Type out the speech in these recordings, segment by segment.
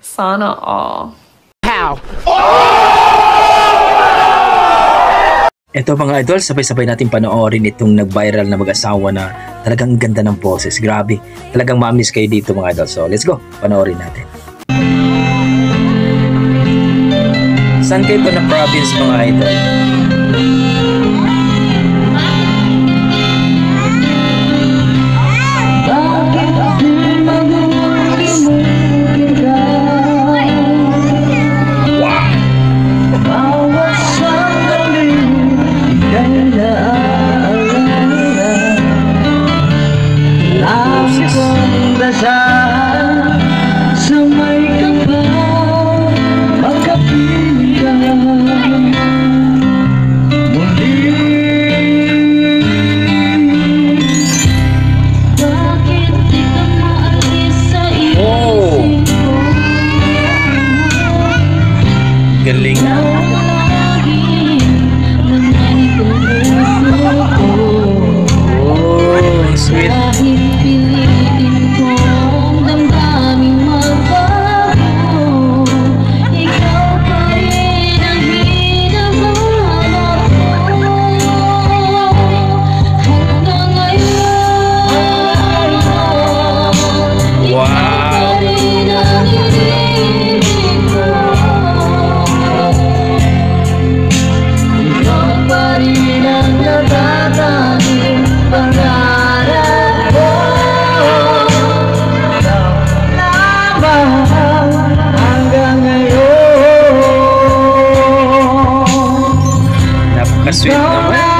Sana all. How? Ito mga idol, sabay-sabay natin panoorin itong nag-viral na mag-asawa na talagang ganda ng boses. Grabe, talagang ma-miss kayo dito mga idol. So let's go, panoorin natin. Saan kayo ba na province mga idol? Galing. Oh, sweet. Sweet naman.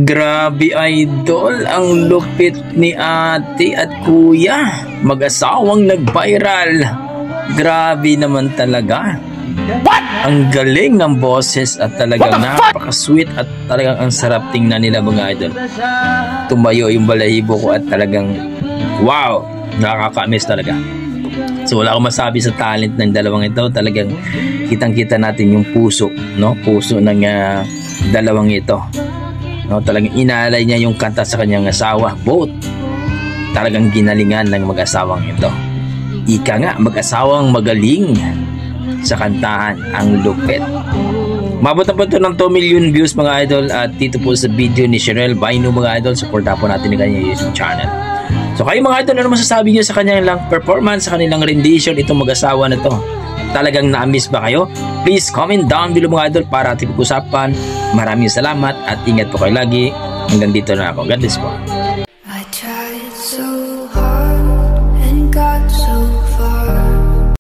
Grabe idol, ang lupit ni ate at kuya, mag-asawang nag-viral. Grabe naman talaga. What? Ang galing ng boses at talagang napaka-sweet at talagang ang sarap tingnan nila mga idol. Tumayo yung balahibo ko at talagang wow, nakaka-miss talaga. So wala akong masabi sa talent ng dalawang ito. Talagang kitang-kita natin yung puso, no? Puso ng dalawang ito. No, talagang inalay niya yung kanta sa kanyang asawa. Both talagang ginalingan ng mag-asawang ito. Ika nga, mag-asawang magaling. sa kantahan. Ang lupit. Mabot na po ito ng 2 million views mga idol, at dito po sa video ni Sherelle Baino mga idol. Supporta po natin ang kanyang YouTube channel. So kayo mga idol, ano masasabi nyo sa kanyang lang performance, sa kanilang rendition itong mag-asawa na to? Talagang na-miss ba kayo? Please comment down below mga idol para ating pag-usapan. Maraming salamat at ingat po kayo lagi. Hanggang dito na ako. God bless po.